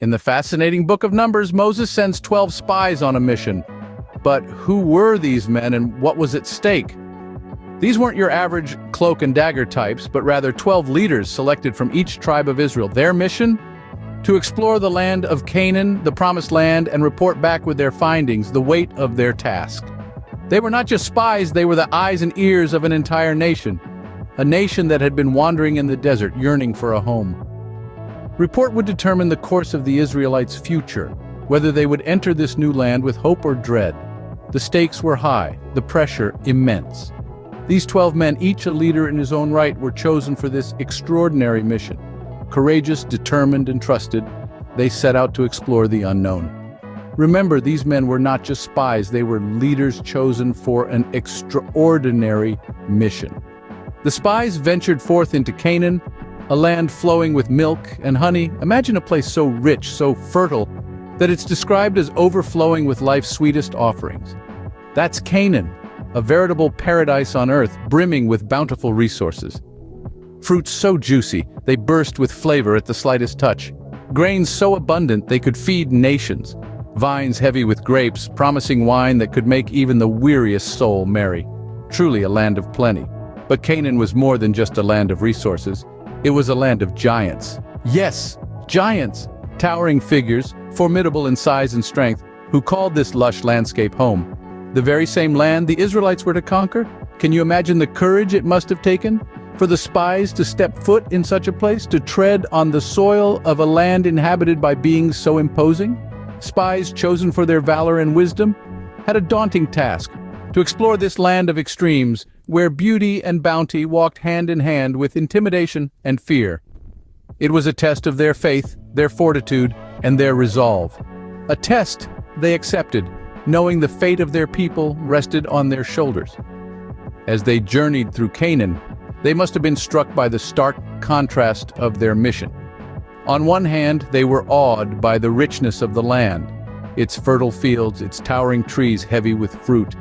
In the fascinating book of Numbers, Moses sends 12 spies on a mission. But who were these men and what was at stake? These weren't your average cloak and dagger types, but rather 12 leaders selected from each tribe of Israel. Their mission? To explore the land of Canaan, the promised land, and report back with their findings, the weight of their task. They were not just spies, they were the eyes and ears of an entire nation. A nation that had been wandering in the desert, yearning for a home. Report would determine the course of the Israelites' future, whether they would enter this new land with hope or dread. The stakes were high, the pressure immense. These 12 men, each a leader in his own right, were chosen for this extraordinary mission. Courageous, determined, and trusted, they set out to explore the unknown. Remember, these men were not just spies, they were leaders chosen for an extraordinary mission. The spies ventured forth into Canaan, a land flowing with milk and honey. Imagine a place so rich, so fertile, that it's described as overflowing with life's sweetest offerings. That's Canaan, a veritable paradise on earth, brimming with bountiful resources. Fruits so juicy, they burst with flavor at the slightest touch. Grains so abundant they could feed nations. Vines heavy with grapes, promising wine that could make even the weariest soul merry. Truly a land of plenty. But Canaan was more than just a land of resources. It was a land of giants. Yes, giants! Towering figures, formidable in size and strength, who called this lush landscape home. The very same land the Israelites were to conquer? Can you imagine the courage it must have taken for the spies to step foot in such a place, to tread on the soil of a land inhabited by beings so imposing? Spies chosen for their valor and wisdom had a daunting task: to explore this land of extremes, where beauty and bounty walked hand in hand with intimidation and fear. It was a test of their faith, their fortitude, and their resolve. A test they accepted, knowing the fate of their people rested on their shoulders. As they journeyed through Canaan, they must have been struck by the stark contrast of their mission. On one hand, they were awed by the richness of the land, its fertile fields, its towering trees heavy with fruit,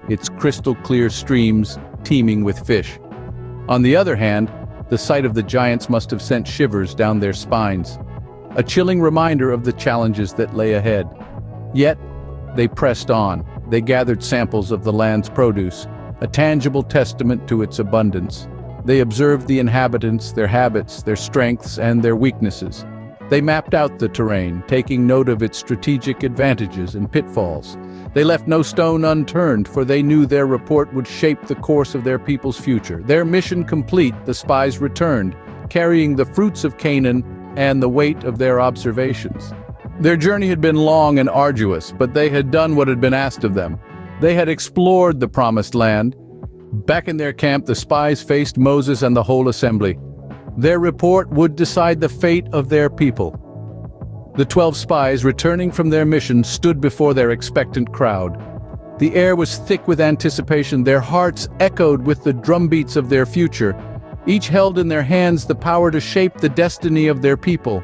its crystal-clear streams teeming with fish. On the other hand, the sight of the giants must have sent shivers down their spines, a chilling reminder of the challenges that lay ahead. Yet, they pressed on. They gathered samples of the land's produce, a tangible testament to its abundance. They observed the inhabitants, their habits, their strengths, and their weaknesses. They mapped out the terrain, taking note of its strategic advantages and pitfalls. They left no stone unturned, for they knew their report would shape the course of their people's future. Their mission complete, the spies returned, carrying the fruits of Canaan and the weight of their observations. Their journey had been long and arduous, but they had done what had been asked of them. They had explored the promised land. Back in their camp, the spies faced Moses and the whole assembly. Their report would decide the fate of their people. The 12 spies, returning from their mission, stood before their expectant crowd. The air was thick with anticipation, their hearts echoed with the drumbeats of their future. Each held in their hands the power to shape the destiny of their people.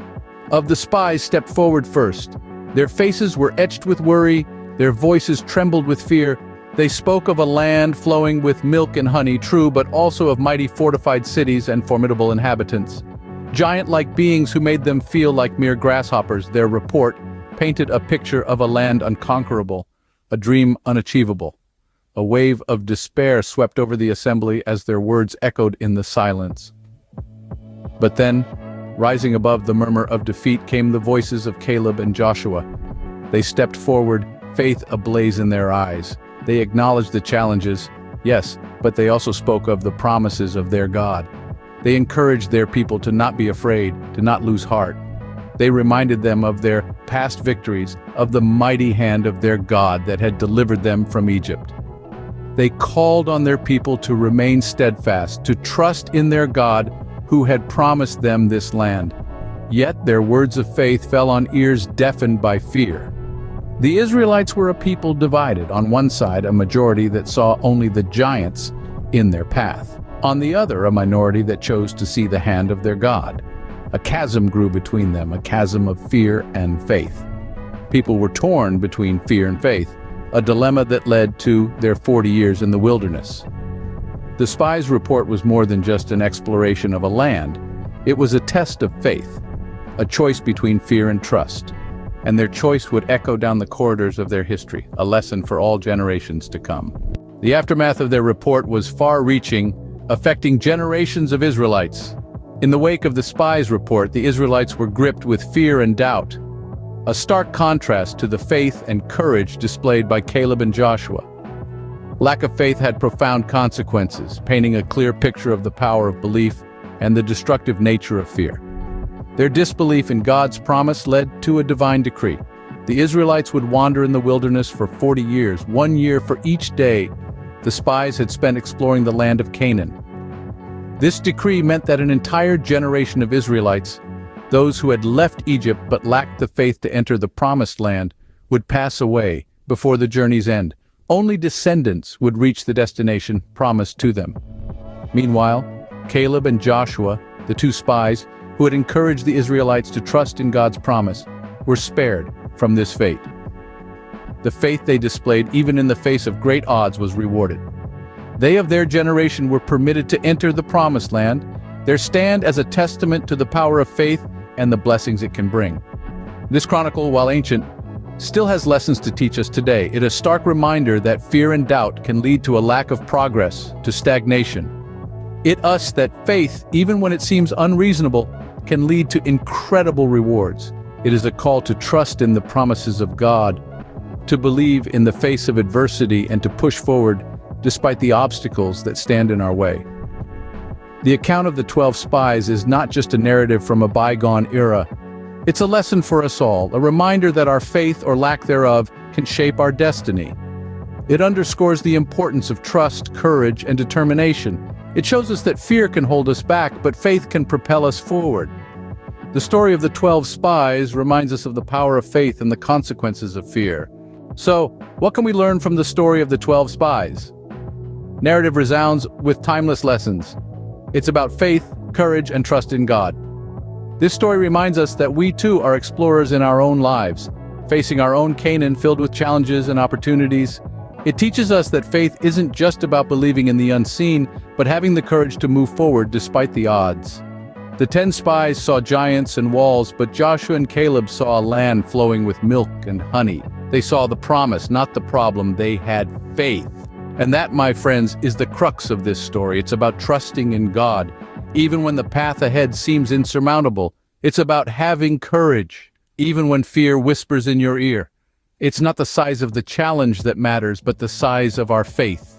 Of the spies stepped forward first. Their faces were etched with worry, their voices trembled with fear. They spoke of a land flowing with milk and honey, true, but also of mighty fortified cities and formidable inhabitants. Giant-like beings who made them feel like mere grasshoppers. Their report painted a picture of a land unconquerable, a dream unachievable. A wave of despair swept over the assembly as their words echoed in the silence. But then, rising above the murmur of defeat, came the voices of Caleb and Joshua. They stepped forward, faith ablaze in their eyes. They acknowledged the challenges, yes, but they also spoke of the promises of their God. They encouraged their people to not be afraid, to not lose heart. They reminded them of their past victories, of the mighty hand of their God that had delivered them from Egypt. They called on their people to remain steadfast, to trust in their God who had promised them this land. Yet their words of faith fell on ears deafened by fear. The Israelites were a people divided. On one side, a majority that saw only the giants in their path. On the other, a minority that chose to see the hand of their God. A chasm grew between them, a chasm of fear and faith. People were torn between fear and faith, a dilemma that led to their 40 years in the wilderness. The spies' report was more than just an exploration of a land. It was a test of faith. a choice between fear and trust. And their choice would echo down the corridors of their history, a lesson for all generations to come. The aftermath of their report was far-reaching, affecting generations of Israelites. In the wake of the spies' report, the Israelites were gripped with fear and doubt, a stark contrast to the faith and courage displayed by Caleb and Joshua. Lack of faith had profound consequences, painting a clear picture of the power of belief and the destructive nature of fear. Their disbelief in God's promise led to a divine decree. The Israelites would wander in the wilderness for 40 years, 1 year for each day the spies had spent exploring the land of Canaan. This decree meant that an entire generation of Israelites, those who had left Egypt but lacked the faith to enter the promised land, would pass away before the journey's end. Only descendants would reach the destination promised to them. Meanwhile, Caleb and Joshua, the two spies, who had encouraged the Israelites to trust in God's promise, were spared from this fate. The faith they displayed, even in the face of great odds, was rewarded. They of their generation were permitted to enter the promised land, their stand as a testament to the power of faith and the blessings it can bring. This chronicle, while ancient, still has lessons to teach us today. It is a stark reminder that fear and doubt can lead to a lack of progress, to stagnation. It us that faith, even when it seems unreasonable, can lead to incredible rewards. It is a call to trust in the promises of God, to believe in the face of adversity, and to push forward despite the obstacles that stand in our way. The account of the 12 spies is not just a narrative from a bygone era. It's a lesson for us all, a reminder that our faith or lack thereof can shape our destiny. It underscores the importance of trust, courage, and determination. It shows us that fear can hold us back, but faith can propel us forward. The story of the 12 spies reminds us of the power of faith and the consequences of fear. So, what can we learn from the story of the 12 spies? Narrative resounds with timeless lessons. It's about faith, courage, and trust in God. This story reminds us that we too are explorers in our own lives, facing our own Canaan filled with challenges and opportunities. It teaches us that faith isn't just about believing in the unseen, but having the courage to move forward despite the odds. The 10 spies saw giants and walls, but Joshua and Caleb saw a land flowing with milk and honey. They saw the promise, not the problem. They had faith. And that, my friends, is the crux of this story. It's about trusting in God. Even when the path ahead seems insurmountable, it's about having courage, even when fear whispers in your ear. It's not the size of the challenge that matters, but the size of our faith.